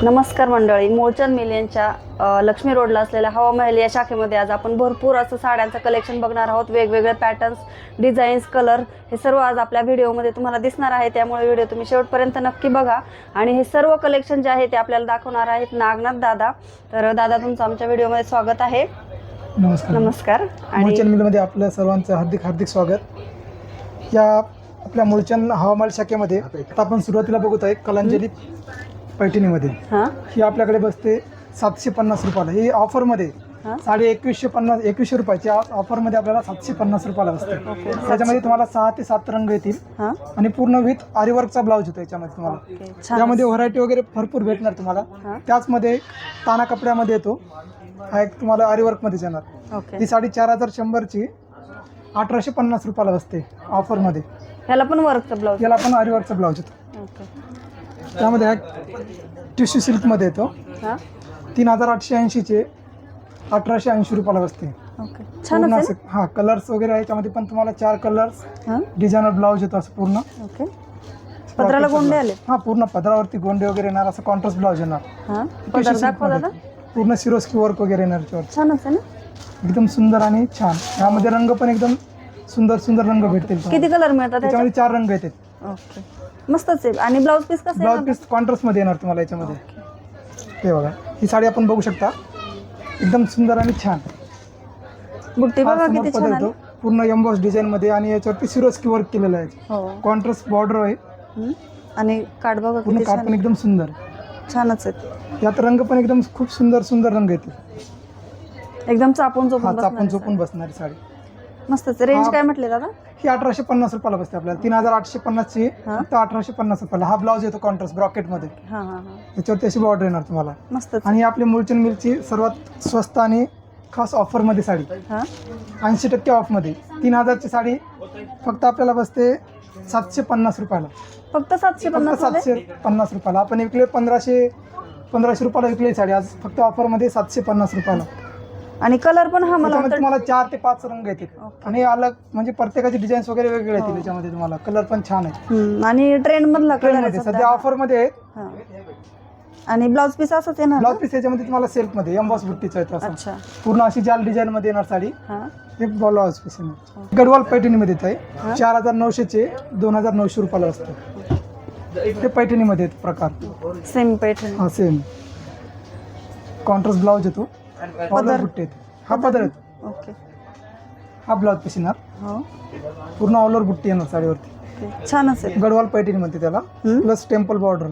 नमस्कार मंडळी, मूळचंद मिल यांच्या लक्ष्मी रोडला असलेल्या हवा महल या शाखेमध्ये आज आपण भरपूर असं साड्यांचं कलेक्शन बघणार आहोत. वेगवेगळे पॅटर्न्स, डिझाईन्स, कलर हे सर्व आज आपल्या व्हिडिओमध्ये तुम्हाला दिसणार आहे. त्यामुळे व्हिडिओ तुम्ही शेवटपर्यंत नक्की बघा. आणि हे सर्व कलेक्शन जे आहे ते आपल्याला दाखवणार आहेत नागनाथ दादा. तर दादा, तुमचं आमच्या व्हिडिओमध्ये स्वागत आहे. नमस्कार. नमस्कार. मूळचंद मिलमध्ये आपल्या सर्वांचं हार्दिक हार्दिक स्वागत. या आपल्या मूळचंद हवामाल शाखेमध्ये आता आपण सुरुवातीला बघत आहे कलांजली पैठणीमध्ये. ही आपल्याकडे बसते 750 रुपयाला. ही ऑफरमध्ये साडे 2150 रुपयाची ऑफरमध्ये आपल्याला 750 रुपयाला बसते. त्याच्यामध्ये तुम्हाला 6 ते 7 रंग येतील आणि पूर्ण विथ आरीवर्कचा ब्लाऊज होतो. याच्यामध्ये तुम्हाला यामध्ये व्हरायटी वगैरे भरपूर भेटणार तुम्हाला. त्याचमध्ये ताना कपड्यामध्ये येतो, हा एक तुम्हाला आरीवर्कमध्येच येणार. ही साडी 4100ची 1850 रुपयाला बसते ऑफरमध्ये. याला पण वर्कचा ब्लाऊज, याला पण आरीवर्कचा ब्लाऊज येतो. त्यामध्ये टिश्यू सिल्कमध्ये येतो. 3880चे 1880 रुपयाला बसते. छान असेल. हा, कलर्स वगैरे आहे याच्यामध्ये पण तुम्हाला 4 कलर्स डिझायनर ब्लाऊज येतो असं पूर्ण. पदराला गोंडे आले. हा, पूर्ण पदरावरती गोंडे वगैरे येणार, असं कॉन्ट्रास्ट ब्लाऊज येणार. पूर्ण सिरोस्की वर्क वगैरे येणार याच्यावर. छान असेल ना, एकदम सुंदर आणि छान. यामध्ये रंग पण एकदम सुंदर सुंदर रंग भेटतील. किती कलर मिळतात त्याच्यामध्ये 4 रंग येतात. ओके, मस्तच आहे. आणि ब्लाऊज पीस कसं? ब्लाऊज पीस कॉन्ट्रास्ट मध्ये येणार तुम्हाला याच्यामध्ये. ते बघा, ही साडी आपण बघू शकता, एकदम सुंदर आणि छान. बुट्टी बघा किती छान आहे. पूर्ण एम्बॉस डिझाईन मध्ये आणि याच्यावरती सिरोस्की वर्क केलेलं आहे. कॉन्ट्रास्ट बॉर्डर आहे आणि काठ बघा पूर्ण. किती काठ छान पण एकदम सुंदर, छानच आहे. यात रंग पण एकदम खूप सुंदर सुंदर रंग येते. एकदम चापून चापून चोपून बसणारी साडी. मस्तच. रेंज काय म्हटले दादा? ही 1850 रुपयाला बसते आपल्याला. 3850 ची फक्त 1850 रुपयाला. हा ब्लाऊज येतो कॉन्ट्रास्ट ब्रॉकेट मध्ये. याच्यावरती अशी बॉर्डर येणार तुम्हाला. मस्त. आणि आपली मूळचंद मिलची सर्वात स्वस्त आणि खास ऑफर मध्ये साडी 80% ऑफ मध्ये 3000ची साडी फक्त आपल्याला बसते 750 रुपयाला. फक्त 750 रुपयाला. आपण विकले 1500 रुपयाला विकली साडी. आज फक्त ऑफर मध्ये 750 रुपयाला. आणि कलर पण हा मला तुम्हाला 4 ते 5 रंग येतील. आणि अलग म्हणजे प्रत्येकाचे डिझाईन्स वगैरे वेगवेगळे येतील त्याच्यामध्ये तुम्हाला. कलर पण छान आहे आणि ट्रेंड मधला कलर आहे सध्या ऑफर मध्ये. आणि ब्लाऊज पीस असंच येणार. ब्लाऊज पीस याच्यामध्ये तुम्हाला सिल्क मध्ये एम्बॉस बुट्टीचा येतो असं पूर्ण अशी जाल डिझाईन मध्ये येणार साडी. हे ब्लाऊज पीस येणार. गडवाल पैठणी मध्ये येत आहे. 4900चे 2900 रुपयाला असते. ते पैठणी मध्ये प्रकार सेम पैठणी. हा, सेम कॉन्ट्रास्ट ब्लाऊज येतो. ऑलर बुट्टी येते. हा पदर येतो. ओके. हा ब्लाऊज पीस येणार. पूर्ण ऑलर बुट्टी येणार साडीवरती. छान असेल. गडवाल पैठणी मध्ये त्याला प्लस टेम्पल बॉर्डर.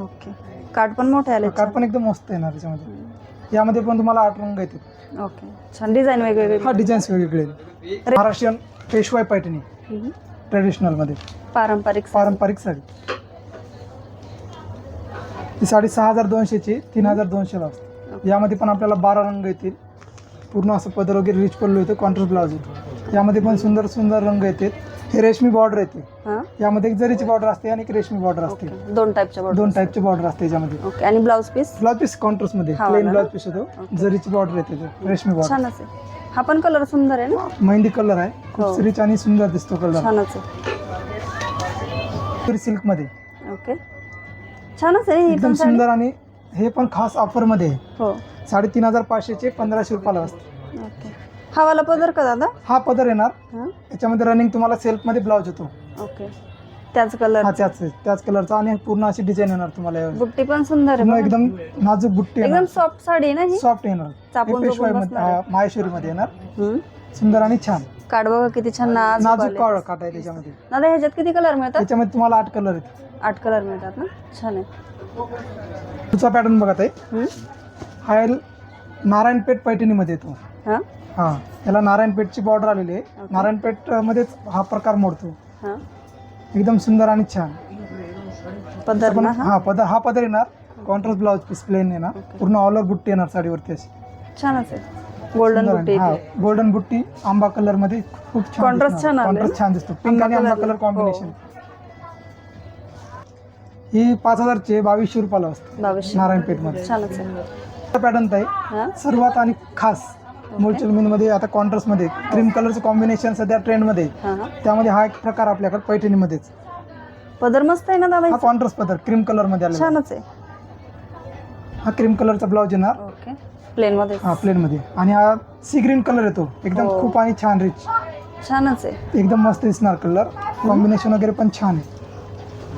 ओके. काठ पण मोठे आले. काठ पण एकदम मस्त येणार याच्यामध्ये. यामध्ये पण तुम्हाला 8 रंग येतील. ओके. छान डिझाईन वेगवेगळे. हा, डिझाईन्स वेगवेगळे. महाराष्ट्रीयन पेशवाई पैठणी ट्रेडिशनल मध्ये पारंपरिक साडी. ही साडी 6200ची 3200ला असते. यामध्ये पण आपल्याला 12 रंग येतील. पूर्ण असं पदर वगैरे रिच पल्लू येतो. कॉन्ट्रास्ट ब्लाऊज येतो. यामध्ये पण सुंदर सुंदर रंग येतात. हे रेशमी बॉर्डर येते. यामध्ये एक जरीची बॉर्डर असते आणि एक रेशमी बॉर्डर असते. दोन टाईपचे बॉर्डर असते याच्यामध्ये. आणि ब्लाऊज पीस कॉन्ट्रास्ट मध्ये प्लेन ब्लाऊज पीस येतो. जरीची बॉर्डर येते, रेशमी बॉर्डर. छान असेल. हा पण कलर सुंदर आहे ना. मेहंदी कलर आहे. खूप रिच आणि सुंदर दिसतो कलर. छानच आहे. सिल्क मध्ये. ओके. छानच आहे. एकदम सुंदर. आणि हे पण खास ऑफर मध्ये. 3500चे 1500 रुपयाला असते. ओके. हा वाला पदर का दादा? हा पदर येणार. याच्यामध्ये रनिंग तुम्हाला सेल्फ मध्ये ब्लाऊज येतो. ओके. त्याच कलर. त्याच कलरचा. आणि पूर्ण अशी डिझाईन येणार तुम्हाला. बुट्टी पण सुंदर आहे. एकदम नाजूक बुट्टी. एकदम सॉफ्ट साडी ना ही. सॉफ्ट येणार. माहेश्वरी मध्ये येणार. सुंदर आणि छान. काठ बघा किती छान नाजूक काठ आहे त्याच्यामध्ये. दादा, ह्याच्यात किती कलर मिळतात? त्याच्यामध्ये तुम्हाला 8 कलर आहेत. 8 कलर मिळतात ना. छान आहे. तुझा पॅटर्न बघत आहे. हा नारायणपेठ पैठणी मध्ये येतो. हा, याला नारायणपेठची बॉर्डर आलेली आहे. नारायणपेठ मध्येच हा प्रकार मोडतो. एकदम सुंदर आणि छान पदर. हा पदर येणार. कॉन्ट्रास्ट ब्लाऊज पीस प्लेन येणार. पूर्ण ऑलर बुट्टी येणार साडीवरती अशी. छान असेल. गोल्डन बुट्टी. गोल्डन बुट्टी आंबा कलर मध्ये. खूप छान. कॉन्ट्रास्ट छान दिसतो. पिंक आणि आंबा कलर कॉम्बिनेशन. ही 5000चे 2200 रुपयाला असते. नारायणपेठ मध्ये. छान असेल. पॅटर्न आहे सर्वात आणि खास मूळचंद मिल मध्ये. आता कॉन्ट्रास्ट मध्ये क्रीम कलरचं कॉम्बिनेशन सध्या ट्रेंड मध्ये. त्यामध्ये हा एक प्रकार आपल्याकडे पैठणी मध्येच. पदर मस्त आहे ना दादा. हा कॉन्ट्रास्ट पदर क्रीम कलर मध्ये आलेला. छानच आहे. हा क्रीम कलरचा ब्लाऊज येणार. ओके, प्लेन मध्ये. हा प्लेनमध्ये. आणि हा सी ग्रीन कलर येतो एकदम हो. खूप आणि छान रिच, छानच आहे. एकदम मस्त दिसणार कलर. कॉम्बिनेशन वगैरे पण छान आहे.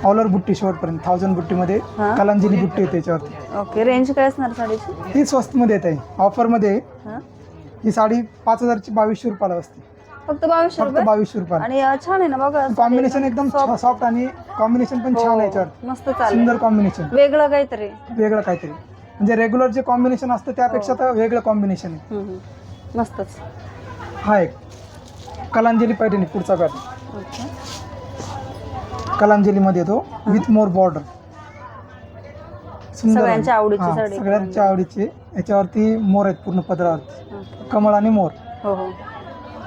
ऑलर बुट्टी शेवटपर्यंत 1000 बुट्टीमध्ये हा. कलांजली बुट्टी येते याच्यावरती. ओके, रेंज काय असणार साडीची? ही स्वस्तमध्ये येत आहे, ऑफरमध्ये आहे. हा, ही साडी 5000ची 2200 रुपयाला असते. फक्त 2200 फक्त रुपये. 2200 रुपयाला. आणि छान आहे ना बघा, कॉम्बिनेशन एकदम सॉफ्ट आणि कॉम्बिनेशन पण छान आहे याच्यावर. मस्त चालेल. सुंदर कॉम्बिनेशन, वेगळं काहीतरी. वेगळं काहीतरी. म्हणजे रेग्युलर जे कॉम्बिनेशन असतं त्यापेक्षा तर वेगळं कॉम्बिनेशन आहे. मस्तच. हा एक कलांजली पैठणी पुढचा पॅटर्न. ओके, कलांजलीमध्ये येतो विथ मोर बॉर्डर. सगळ्यांच्या आवडीची साडी. सगळ्यांच्या आवडीची. याच्यावरती मोर आहेत पूर्ण पदरावरती, ओके. कमळ आणि मोर. हो हो.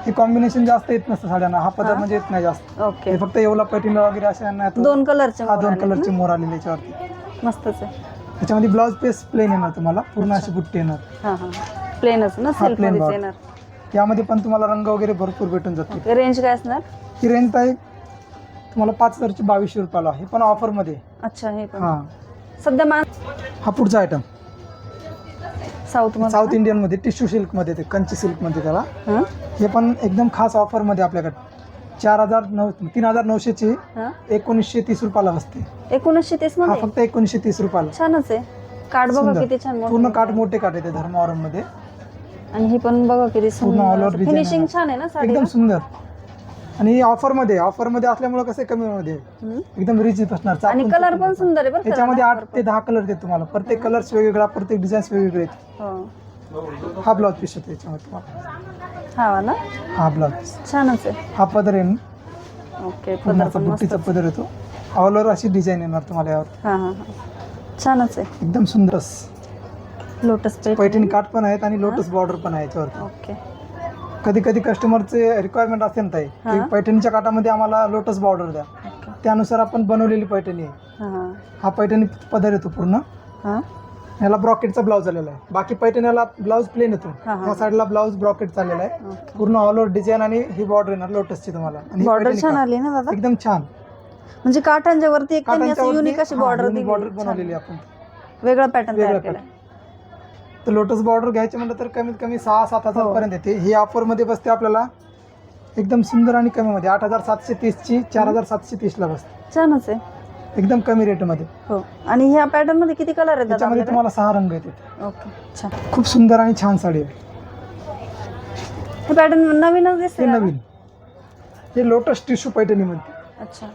हे कॉम्बिनेशन जास्त येत नसतं साड्यांना. हा पदर म्हणजे येत नाही जास्त. ओके, हे फक्त येवला पैठणीला वगैरे अशा यांना येतो. 2 कलरचे. हा 2 कलरचे मोर आलेले याच्यावरती. मस्तच आहे. त्याच्यामध्ये ब्लाऊज पीस प्लेन येणार तुम्हाला, पूर्ण अशी बुट्टी येणार. हा हा, प्लेनच ना, हा, सिल्क plain मध्येच bord. येणार. यामध्ये पण तुम्हाला रंग वगैरे भरपूर भेटून जातील. रेंज काय असणार? ही रेंज आहे तुम्हाला 5000ची 2200 रुपयाला आहे, पण ऑफरमध्ये. अच्छा, हे पण हा. सध्या हा पुढचा आयटम साऊथ मध्ये. साऊथ इंडियनमध्ये टिश्यू सिल्कमध्ये येते, कंची सिल्कमध्ये त्याला. हा हे पण एकदम खास ऑफरमध्ये आपल्याकडे 3900ची हा, 1930 रुपयाला बसते. 1930 हा मध्ये. फक्त 1930 रुपयाला. छानच आहे. काठ बघा सुंदर. किती छान मोठं पूर्ण मोठं काठ आहे. मोठे काठ येते धर्मावरम मध्ये. आणि ही पण बघा किती पूर्ण all over सुंदर. design फिनिशिंग आहे. छान आहे ना साडी. एकदम सुंदर. आणि ऑफरमध्ये असल्यामुळे कसं कमी मध्ये एकदम रिच बसणार. आणि कलर पण सुंदर आहे बरं का. त्याच्यामध्ये 8 ते 10 कलर देत तुम्हाला. प्रत्येक कलर्स वेगवेगळा, प्रत्येक डिझाईन्स वेगवेगळे आहेत. हो. हा ब्लाऊज पीस येतो याच्यामध्ये तुम्हाला. हा वाला हा ब्लाऊज पीस. छानच आहे. हा पदर येईल, ओके, पूर्ण पदर असा पण मस्त. बुट्टीचा पदर येतो. ऑल ओव्हर अशी डिझाईन येणार तुम्हाला यावर. हा हा हा, छानच आहे. एकदम सुंदर. लोटस पैठणी काठ पण आहेत आणि लोटस बॉर्डर पण आहे याच्यावरती. ओके. कधी कधी कस्टमरचे रिक्वायरमेंट असते ना ताई, की पैठणीच्या काठामध्ये आम्हाला लोटस बॉर्डर द्या. ओके. त्यानुसार आपण बनवलेली पैठणी आहे. हा हा पैठणी पदर येतो पूर्ण. हा, याला ब्रॉकेटचा ब्लाऊज आलेला आहे. बाकी पैठणीला ब्लाऊज प्लेन येतो. या साईडला ब्लाऊज ब्रॉकेट चाललेला आहे. ओके. पूर्ण ऑल ओव्हर डिझाईन आणि ही बॉर्डर येणार लोटसची तुम्हाला. आणि ही बॉर्डर पैठणी छान काठ. आली ना दादा. एकदम छान. म्हणजे काठांच्या वरती एक त्यांनी काठांच्या असं वरती, युनिक अशी हा, बॉर्डर unique दिली. बॉर्डर बनवलेली आपण. वेगळा पॅटर्न तयार वेगळा केलाय. तर लोटस बॉर्डर घ्यायचे म्हटलं तर कमीत कमी 6-7 हजार पर्यंत येते. ही ऑफरमध्ये बसते आपल्याला एकदम सुंदर आणि कमीमध्ये. 8730ची 4730ला बसते. छानच आहे. एकदम कमी रेटमध्ये. हो. आणि ह्या पॅटर्न मध्ये किती कलर आहेत दादा त्याच्यामध्ये आपल्याकडे? तुम्हाला 6 रंग येतात. ओके, छान. खूप सुंदर आणि छान साडी आहे. हे पॅटर्न नवीनच हे दिसते. नवीन, हे लोटस टिश्यू पैठणीमध्ये. अच्छा,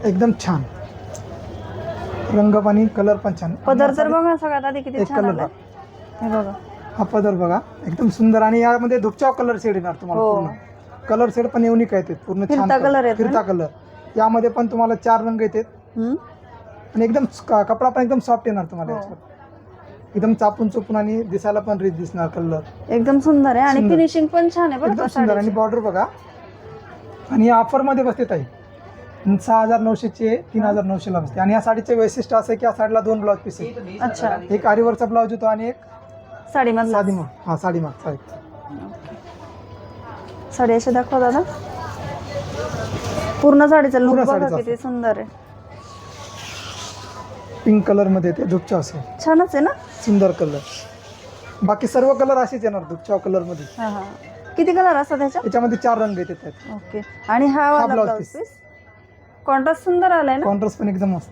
एकदम छान रंग आणि कलर पण छान. पदर तर बघा सगळ्यात आधी किती एक छान कलर आलाय. हे बघा. हा पदर बघा एकदम सुंदर. आणि यामध्ये धुपचाव कलर शेड येणार तुम्हाला. हो. पूर्ण कलर शेड पण युनिक आहेत. पूर्ण छान फिरता कलर येतो फिरता कलर. यामध्ये पण तुम्हाला 4 रंग येतात. आणि एकदम कपडा पण एकदम सॉफ्ट येणार तुम्हाला हो. याच्यावर. एकदम चापून चोपून आणि दिसायला पण रिच दिसणार कलर. एकदम सुंदर आहे. आणि सुंदर. फिनिशिंग पण छान आहे बरं एकदम का सुंदर. आणि साडीची. बॉर्डर बघा. आणि या ऑफरमध्ये बसते ताई 6900ची 3900ला बसते. आणि या साडीचे वैशिष्ट्य असं आहे की या साडीला 2 ब्लाऊज पीस आहेत. अच्छा, एक आरीवरचा ब्लाऊज होतो आणि एक साडी मधला. साधी माग. हा साडी माग साडी. साडी अशी दाखवा दादा. पूर्ण साडीचा लुक पूर्ण बघा साडीचा किती सुंदर आहे. पिंक कलर मध्ये येते धुपचाव असेल. छानच आहे ना. सुंदर कलर. बाकी सर्व कलर असेच येणार धुपचाव कलर मध्ये. हा हा, किती कलर असतात त्याच्या? याच्यामध्ये 4 रंग येतात. ओके. आणि हा वाला blouse blouse piece. Piece contrast सुंदर आलाय ना. कॉन्ट्रास्ट पण एकदम मस्त.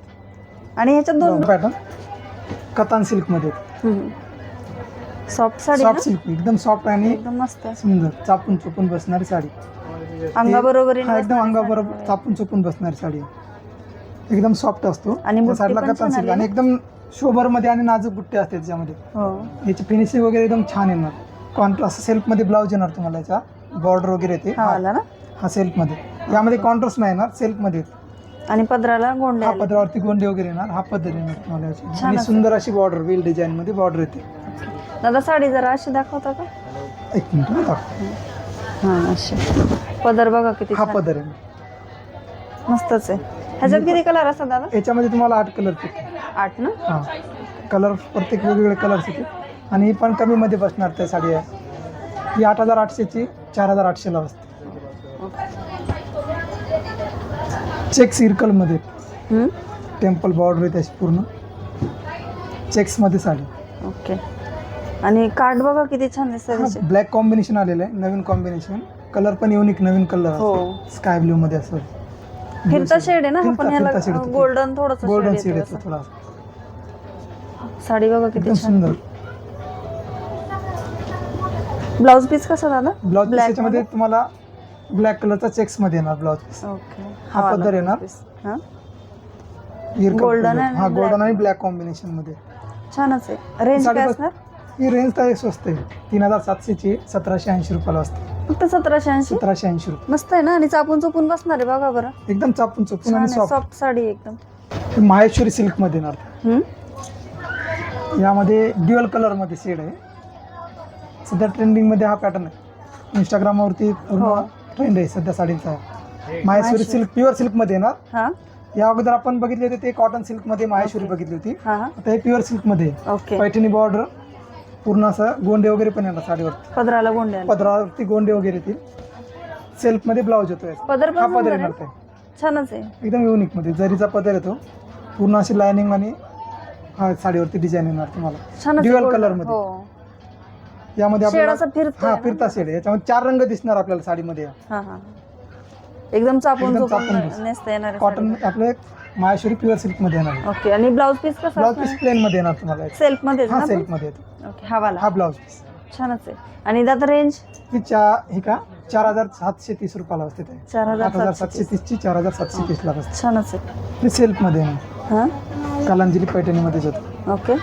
आणि ह्याच्यात 2 पॅटर्न कतान सिल्क मध्ये. सॉफ्ट साडी सॉफ्ट ना. सिल्क एकदम सॉफ्ट आणि एकदम मस्त आहे. सुंदर चापून चोपून बसणारी साडी. अंगाबरोबर हा एकदम अंगाबरोबर चापून चोपून बसणारी साडी. एकदम सॉफ्ट असतो. आणि बुट्टी साईडला पण कतान छान सिल्क आली आणि एकदम शोभर मध्ये आणि नाजूक बुट्टी असते त्याच्यामध्ये. हो. याची फिनिशिंग वगैरे एकदम छान येणार. कॉन्ट्रास्ट सिल्क मध्ये ब्लाऊज येणार तुम्हाला. याचा बॉर्डर वगैरे येते. हा आला ना. हा सिल्क मध्ये. यामध्ये कॉन्ट्रास्ट नाही येणार. सिल्क मध्ये. आणि पदराला गोंडे हा आले. पदरावरती गोंडे वगैरे येणार. हा पदर येणार तुम्हाला याची. छान आणि असं. सुंदर अशी बॉर्डर वेल डिझाईन मध्ये बॉर्डर येते. दादा साडी जरा अशी दाखवता का? एक मिनिट मी दाखवतो. हा अशी. पदर बघा किती हा छान. पदर आहे. मस्तच आहे. ह्याच्यात किती कलर असतात दादा? याच्यामध्ये तुम्हाला 8 कलर येते. 8 ना. हा कलर प्रत्येक वेगवेगळे कलर्स येते. आणि ही पण कमी मध्ये बसणार त्या साडी आहे. ही 8800ची 4800ला बसते. चेक सर्कल मध्ये टेम्पल बॉर्डर आहे त्याची पूर्ण. चेक्समध्ये साडी. ओके. आणि कार्ड बघा किती छान दिसतं. ब्लॅक कॉम्बिनेशन आलेलं आहे, नवीन कॉम्बिनेशन. कलर पण युनिक नवीन कलर हो. स्काय ब्ल्यू मध्ये असं फिरता शेड आहे ना, फिरता- आपण ह्याला फिरता shade गोल्डन थोडंसं गोल्डन शेड शेड येतो येतो थोडा असं. साडी बघा किती एकदम छान. सुंदर. ब्लाउज पीस कसा दादा? ब्लाउज पीस Black याच्यामध्ये तुम्हाला ब्लॅक कलरचा चेक्स मध्ये येणार ब्लाउज पीस. ओके. हा पदर येणार. हा Ear cup Golden color. आणि हा black. गोल्डन आणि ब्लॅक कॉम्बिनेशन मध्ये. छानच आहे. रेंज साडी काय बस- असणार? ही रेंज तर स्वस्त आहे. 3700 ची 1780 रुपयाला असते. फक्त 1780. 1780 रुपये. मस्त आहे ना, आणि चापून चुपून बसणार आहे बघा बरं. एकदम चापून चोपून आणि सॉफ्ट. सॉफ्ट साडी एकदम. माहेश्वरी सिल्क मध्ये येणार. हम्म? यामध्ये ड्युअल कलर मध्ये शेड आहे. सध्या ट्रेंडिंग मध्ये हा पॅटर्न आहे. इंस्टाग्रामवरती पूर्ण ट्रेंड आहे सध्या साडींचा. माहेश्वरी सिल्क प्युअर सिल्क मध्ये येणार. हा या अगोदर आपण बघितले होते ते कॉटन सिल्क मध्ये माहेश्वरी बघितली होती. हा. आता हे प्युअर सिल्क मध्ये ओके. पैठणी बॉर्डर पूर्ण असं गोंडे वगैरे पण येणार साडीवर. पदराला गोंडे आले. पदरावरती गोंडे वगैरे येतील. सेल्फ मध्ये ब्लाऊज येतोय. पदर हा पण पदर सुंदर येणार आहे. ते छानच आहे. एकदम युनिक मध्ये जरीचा पदर येतो. पूर्ण अशी लाइनिंग आणि हा साडीवरती डिझाईन येणार तुम्हाला छानच ड्युअल आहे. कलर मध्ये. हो. यामध्ये शेड आपल्याला असा फिरतोय हा ना? फिरता शेड आहे. याच्यामध्ये 4 रंग दिसणार आपल्याला साडीमध्ये. हा हा. एकदम चापून एकदम चुपून चापून दिसतं. नेसता येणार आहे कॉटन साडी. आपले माहेश्वरी प्युअर सिल्क मध्ये येणार. ओके. आणि ब्लाउज पीस कसा? ब्लाउज पीस प्लेन मध्ये येणार तुम्हाला. सेल्फ मध्ये हा सेल्फ मध्ये येतो. ओके. हा वाला हा ब्लाउज पीस. छानच आहे. आणि दादा रेंज? ही ही का 4730 रुपयाला असते ते. 4730. ची 4730 ला असते. छानच आहे. ही सेल्फ मध्ये येणार. हा. कलांजली पैठणी मध्येच होतं. ओके.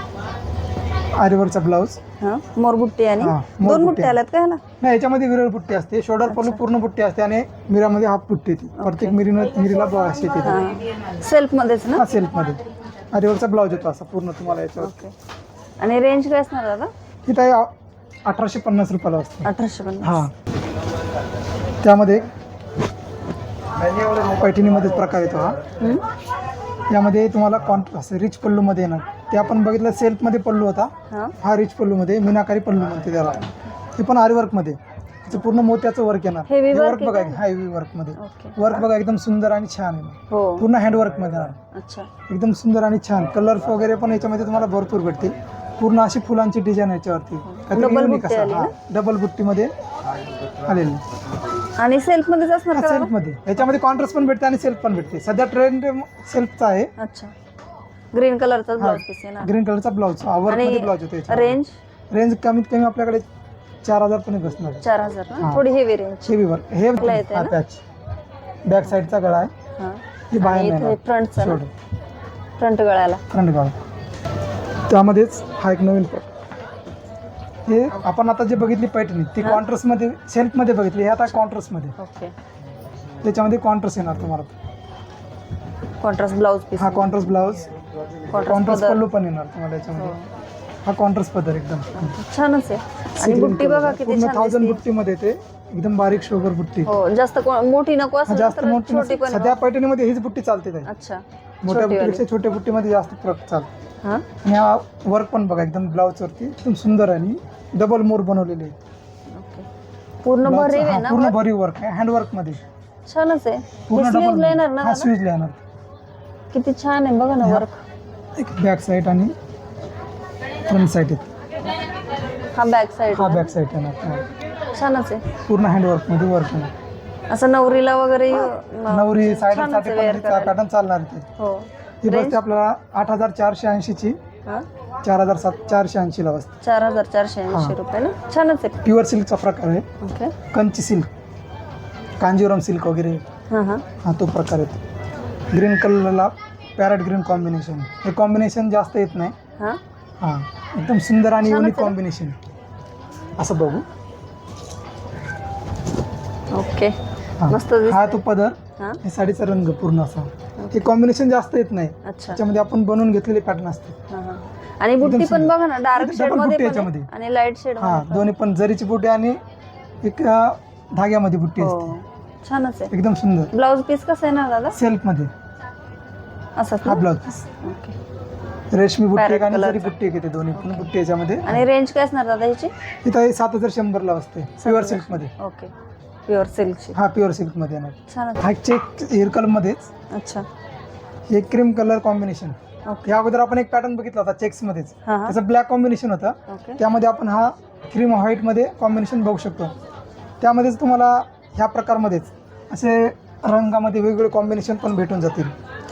आरीवरचा ब्लाऊज. हा. मोरबुट्टी आणि हा, 2 मोरबुट्टी बुट्टे आल्यात का ह्याला? नाही याच्यामध्ये विरळ बुट्टी असते. शोल्डर पूर्ण बुट्टी असते आणि मिरामध्ये हाफ बुट्टी येते. प्रत्येक मिरीला ब्लाऊज येते. हा. सेल्फ मध्येच ना? हा सेल्फ मध्ये आरीवरचा ब्लाऊज येतो असा पूर्ण तुम्हाला याच्यावर. ओके. आणि रेंज काय असणार दादा? ही ताई 1850 रुपयाला असते. 1850. हा. त्यामध्ये पैठणीमध्येच प्रकार येतो हा. हम्म? यामध्ये तुम्हाला कॉन्ट्रास्ट रिच पल्लू मध्ये येणार. ते आपण बघितलं सेल्फ मध्ये पल्लू होता. हा. हा रिच पल्लू मध्ये मीनाकारी पल्लू म्हणते त्याला. ते पण आरी वर्क मध्ये. त्याचं पूर्ण मोत्याचं वर्क येणार. Heavy work वर्क बघा आहे का? हेवी वर्क मध्ये. ओके. वर्क बघा एकदम सुंदर आणि छान आहे. हो. पूर्ण हँडवर्क मध्ये येणार. अच्छा. एकदम सुंदर आणि छान. कलर्स वगैरे पण याच्यामध्ये तुम्हाला भरपूर भेटतील. पूर्ण अशी फुलांची डिझाईन याच्यावरती. Double बुट्टी आली ना? डबल बुट्टी मध्ये आलेली. आणि सेल्फ मध्येच असणार का सेल्फ दादा? मध्ये याच्यामध्ये कॉन्ट्रास्ट पण भेटते आणि सेल्फ पण भेटते. सध्या ट्रेंड सेल्फचा आहे. अच्छा. ग्रीन कलरचा ब्लाउज पीस आहे ना? ग्रीन कलरचा ब्लाऊज वर्क मध्ये ब्लाऊज येतो. रेंज? रेंज कमीत कमी आपल्याकडे 4000 पण बसणार. 4000 ना? हा. थोडी हेवी रेंज. Heavy work. हे गळा येते ना? पॅच बॅक साईडचा गळा आहे. हा. ही बाहेर आणि नाही इथे फ्रंटचा ना? Shoulder front गळ्याला. फ्रंट गळा. त्यामध्येच हा एक नवीन पट. हे आपण आता जे बघितली पैठणी ती कॉन्ट्रास्ट मध्ये सेल्फ मध्ये बघितली. हे आता कॉन्ट्रास्ट मध्ये. ओके. त्याच्यामध्ये कॉन्ट्रास्ट येणार तुम्हाला. Contrast blouse piece. हा कॉन्ट्रास्ट ब्लाऊज. कॉन्ट्रास्ट पदर. पल्लू पण येणार तुम्हाला याच्यामध्ये. हा कॉन्ट्रास्ट पदर एकदम छानच आहे. आणि बुट्टी बघा किती पूर्ण छान 1000 दिसते. बुट्टी मध्ये ते एकदम बारीक शोभर बुट्टी. हो. जास्त मोठी नको हा, असेल जास्त तर मोठी छोटी नसते. पण आहे. सध्या पैठणीमध्ये हीच बुट्टी चालते ताई. अच्छा. मोठ्या छोटी वाली. बुट्टीपेक्षा छोट्या बुट्टीमध्ये जास्त फरक चालतो. हा. आणि हा वर्क पण बघा एकदम ब्लाऊज वरती एकदम सुंदर आणि डबल मोर बनवलेले आहे. ओके. पूर्ण Blouse भरीव चं, आहे हा, ना? पूर्ण भरीव वर्क आहे. हँड वर्क मध्ये छानच आहे. पूर्ण स्लीव येणार ना हा दादा? स्वीजला येणार. किती छान आहे बघा ना हा. वर्क. एक बॅक साईड आणि फ्रंट साईड आहे. हा बॅक साइड. हा बॅक साईड येणार. हा. छानच आहे. पूर्ण हँड वर्क मध्ये वर्क येणार. असं नवरीला वगैरे नवरी साड्यांसाठी पण पॅटर्न चालणार ते. हो. ही बसते आपल्याला 8480 ची. हा. 4480 ला बसते. 4480 रुपये ना? छानच आहे. प्युअर सिल्कचा प्रकार आहे. Okay. Kanchi silk Kanjivaram silk वगैरे हा हा. हा तो प्रकार येतो. ग्रीन कलरला पॅरेट ग्रीन कॉम्बिनेशन. हे कॉम्बिनेशन जास्त येत नाही. हा. हा एकदम सुंदर आणि छानच युनिक आहे. कॉम्बिनेशन. असं बघू. ओके. हा. मस्त हा दिसतंय. तो पदर. हा. हे साडीचा रंग पूर्ण असा. हे कॉम्बिनेशन जास्त येत नाही. अच्छा. त्याच्यामध्ये आपण बनवून घेतलेले पॅटर्न असते. हा हा. आणि बुट्टी पण सुंदर. बघा ना, डार्क शेड डबल मध्ये बुट्टी पण याच्यामध्ये. आहे आणि लाईट शेड हा मध्ये. दोन्ही पण जरीची बुट्टी आणि एक धाग्यामध्ये बुट्टी असते. हो. छानच आहे. एकदम सुंदर. ब्लाउज पीस कसं आहे ना दादा? सेल्फ मध्ये असंच हा ना? Blouse piece. ओके. रेशमी बुट्टी Parrot एक आणि color जरी चा. बुट्टी एक येते. दोन्ही पण बुट्टी याच्यामध्ये. आणि रेंज काय असणार दादा ह्याची? इथं 7100 ला असते. प्युअर सिल्क मध्ये. ओके. प्युअर सिल्कची. हा प्युअर सिल्क मध्ये येणार. छानच. हा चेक हेअर कलर मध्येच अच्छा. हे क्रीम कलर कॉम्बिनेशन. ओके. या अगोदर आपण एक पॅटर्न बघितला होता चेक्स मध्येच, हा हा त्याचं ब्लॅक कॉम्बिनेशन होतं. ओके. त्यामध्ये आपण हा क्रीम व्हाईट मध्ये कॉम्बिनेशन बघू शकतो. त्यामध्येच तुम्हाला ह्या प्रकारमध्येच असे रंगामध्ये वेगवेगळे कॉम्बिनेशन पण भेटून जातील.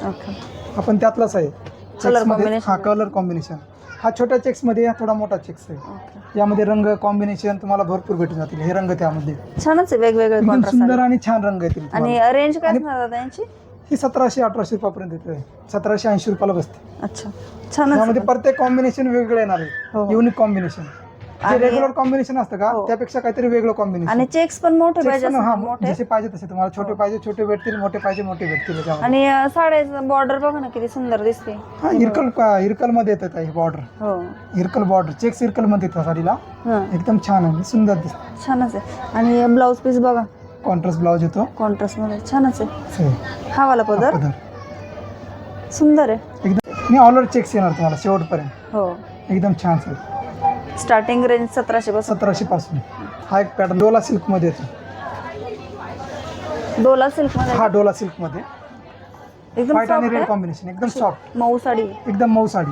ओके. आपण त्यातलाच आहे Color चेक्स मध्ये. combination. हा कलर कॉम्बिनेशन, हा छोट्या चेक्स मध्ये, हा थोडा मोठा चेक्स आहे. ओके. यामध्ये रंग कॉम्बिनेशन तुम्हाला भरपूर भेटून जातील. हे रंग त्यामध्ये छानच आहे, वेगवेगळे एकदम कॉन्ट्रास्ट सुंदर आणि छान रंग येतील आणि तुम्हाला. रेंज काय आणि- असणार दादा यांची? ही 1700-1800 रुपयापर्यंत येते. 1780 रुपयाला बसते. अच्छा, छानच यामध्ये आहे. प्रत्येक कॉम्बिनेशन वेगवेगळे येणार आहे. हो, हो. युनिक कॉम्बिनेशन, जे आणि- रेग्युलर कॉम्बिनेशन असतं का हो. त्यापेक्षा काहीतरी वेगळं कॉम्बिनेशन. आणि चेक्स पण मोठे पाहिजे असेल तर मोठे. जसे पाहिजे तसे तुम्हाला छोटे हो. पाहिजे छोटे भेटतील, मोठे पाहिजे मोठे भेटतील याच्यामध्ये. आणि साड्याचं बॉर्डर बघा ना किती सुंदर दिसते. हा इरकल मध्ये येतात ही बॉर्डर. हो. इरकल बॉर्डर, चेक्स इरकल मध्ये येतात साडीला. हा, एकदम छान आहे, सुंदर दिसतं. छानच आहे. आणि ब्लाऊज पीस बघा कॉन्ट्रास्ट ब्लाऊज येतो. कॉन्ट्रास्ट मध्ये छानच आहे. हे, हा वाला हा पदर पदर. सुंदर आहे. एकदम आणि ऑल ओव्हर चेक्स येणार तुम्हाला शेवटपर्यंत. हो. एकदम छान आहे. स्टार्टिंग रेंज 1700 पासून. 1700 पासून. हा एक पॅटर्न डोला सिल्क मध्ये येतो. डोला सिल्क मध्ये हा डोला सिल्क मध्ये एकदम व्हाईट आणि soft रेड आहे. कॉम्बिनेशन, एकदम सॉफ्ट, मऊ साडी. एकदम मऊ साडी.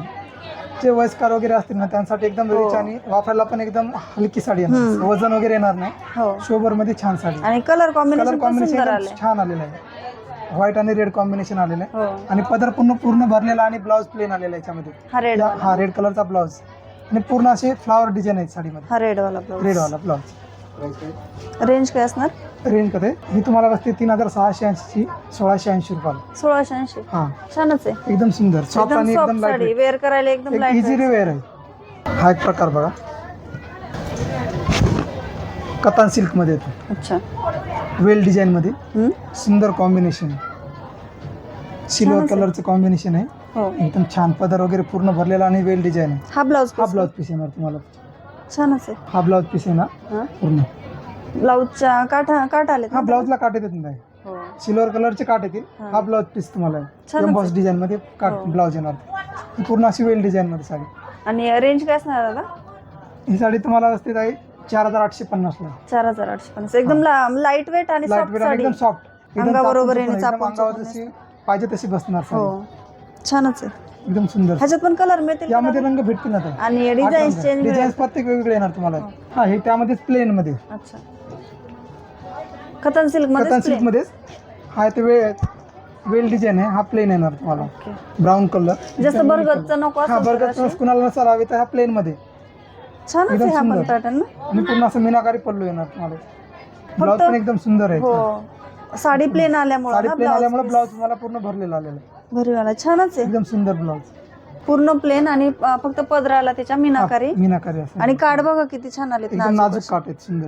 जे वयस्कर वगैरे असतील ना त्यांसाठी एकदम हो. रिच आणि वापरायला पण एकदम हलकी साडी येणार. हम्म. वजन वगैरे येणार नाही. हो. शोभर मध्ये छान साडी. आणि कलर कॉम्बिनेशन कलर पण कॉम्बिनेशन सुंदर एकदम आले. छान आलेलं आहे. व्हाईट आणि रेड कॉम्बिनेशन आलेलं आहे. हो. आणि पदर पूर्ण भरलेला आणि ब्लाऊज प्लेन आलेला आहे याच्यामध्ये. हा रेड हा रेड कलरचा ब्लाऊज आणि पूर्ण असे फ्लावर डिझाईन आहेत साडीमध्ये. हा रेड वाला ब्लाऊज. रेड वाला ब्लाऊज. रेंज काय असणार? रेंज मध्ये ही तुम्हाला बसते 3680 ची 1680 रुपयाला. 1680. हा छानच आहे. एकदम सुंदर सॉफ्ट एकदम आणि सॉफ्ट एकदम साडी लाईट, वेअर करायला एकदम एक लाईट. इझिली वेअर आहे. हा एक प्रकार बघा कतान सिल्क मध्ये येतो. अच्छा. वेल डिझाईन मध्ये हम्म. सुंदर कॉम्बिनेशन, सिल्वर छानच आहे. कलरचं कॉम्बिनेशन आहे. हो. एकदम छान पदर वगैरे पूर्ण भरलेला आणि वेल डिझाईन आहे. हा ब्लाऊज हा ब्लाऊज पीस येणार तुम्हाला. छानच आहे. हा ब्लाऊज पीस येणार हा. पूर्ण. ब्लाऊजच्या काठ आले. हा ब्लाऊजला काट येतात नाही, हो. सिल्वर कलरचे काट येतील. हा. हा ब्लाऊज पीस तुम्हाला छानच एम्बॉस आहे. डिझाईन मध्ये काट हो. ब्लाऊज येणार. ही पूर्ण अशी वेल डिझाईन मध्ये साडी. आणि रेंज काय असणार दादा? ही साडी तुम्हाला असते ताई 4850 ला. 4850. एकदम लाईट वेट आणि लाईट सॉफ्ट वेट आणि साडी. एकदम सॉफ्ट, अंगाबरोबर येणे, चापून अंगावर चोपून जशी पाहिजे तशी बसणार हो. साडी. छानच आहे. एकदम सुंदर. ह्याच्यात पण कलर मिळतील का यामध्ये दादा? रंग भेटतील ना ताई. आणि डिझाईन चेंज डिझाईन प्रत्येक वेगवेगळे येणार तुम्हाला. हो. हा हे त्यामध्येच प्लेन मध्ये अच्छा. कतन सिल्क कतान मध्ये सिल्क मध्येच. हा ते वेल डिझाईन आहे. हा प्लेन येणार तुम्हाला ओके. Brown colour. जसं बरगतचं नको हा असं बर्गत कुणाला नसाल हवे तर हा प्लेन मध्ये. छानच एकदम आहे हा पण सुंदर. पॅटर्न ना. आणि पूर्ण असं मीनाकारी पल्लू येणार तुम्हाला. ब्लाऊज पण एकदम सुंदर आहे. हो. साडी प्लेन आल्यामुळे साडी ना प्लेन आल्यामुळे ब्लाऊज ब्लाऊज तुम्हाला पूर्ण भरलेला आलेला आहे. भरीवाला छानच आहे. एकदम सुंदर ब्लाऊज. पूर्ण प्लेन आणि फक्त पदराला त्याच्या मीनाकारी. मीनाकारी असं आणि काठ बघा किती छान आलेत. एकदम नाजूक काट आहेत सुंदर.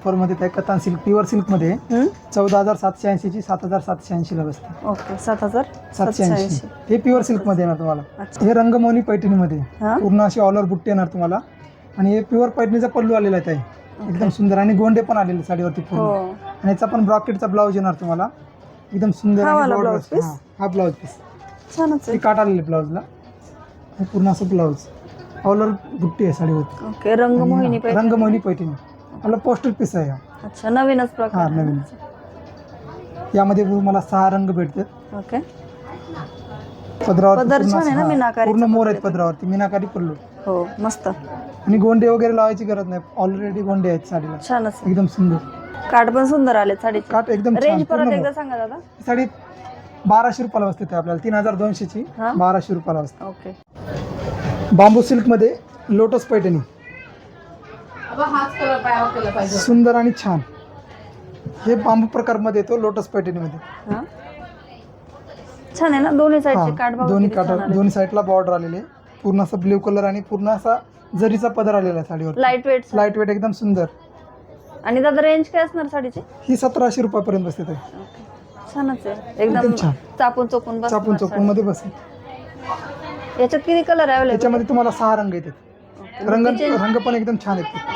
फॉर मध्ये त्या कतान सिल्क प्युअर सिल्क मध्ये 14780 ची 7780 ला बसते. ओके. 7780. हे प्युअर सिल्क मध्ये येणार तुम्हाला. अच्छा. हे रंगमोहनी पैठणी मध्ये हा. पूर्ण अशी ऑल ओव्हर बुट्टी येणार तुम्हाला. आणि हे प्युअर पैठणीचा पल्लू आलेला आहे ताई. एकदम सुंदर आणि गोंडे पण आलेले साडीवरती पूर्ण. हो. आणि याचा पण ब्रॉकेटचा ब्लाऊज येणार तुम्हाला. एकदम सुंदर. हा आणि वाला border blouse असतो. piece? हा ब्लाऊज पीस. छानच हे आहे. काट आलेले ब्लाऊजला. हे पूर्ण असं ब्लाऊज ऑल ओव्हर बुट्टी आहे साडीवरती. ओके. रंगमोहिनी पाहिजे. रंगमोहनी पैठणी. आपला पोस्टर पीस आहे हा. अच्छा. नवीनच हा प्रकार. नवीन. यामध्ये मला 6 रंग भेटतात. ओके. पदरावर पदर छान आहे ना, मीनाकारी पूर्ण मोर आहेत पदरावरती. मीनाकारी पल्लू हो. मस्त. आणि गोंडे वगैरे लावायची गरज नाही. ऑलरेडी गोंडे आहेत साडीला. छानच आहे. एकदम सुंदर. काठ पण सुंदर आले साडीचे. काट एकदम छान. रेंज परत पूर्ण एकदा मोर. सांगा दादा. साडी 1200 रुपयाला बसते ते आपल्याला. 3200 ची हा. 1200 रुपयाला बसते. ओके. बांबू सिल्क मध्ये लोटस पैठणी. सुंदर आणि छान. हे बांबू प्रकार मध्ये येतो लोटस पैठणी मध्ये. हा. छान आहे ना. दोन्ही साईडचे काठ बघा दोन्ही किती काठ छान आले. दोन्ही साईडला बॉर्डर आलेले. पूर्ण असं ब्ल्यू कलर आणि पूर्ण असा जरीचा पदर आलेला आहे साडीवर. Light weight. लाईट वेट एकदम सुंदर. आणि दादा रेंज काय असणार साडीची? ही 1700 रुपयापर्यंत बसते ताई. छानच आहे. एकदम एकदम छान. चापून चोपून बस. चापून चोपून मध्ये बसेल. याच्यात किती कलर अवेलेबल? त्याच्यामध्ये तुम्हाला 6 रंग येतात. रंग पण एकदम छान येतात.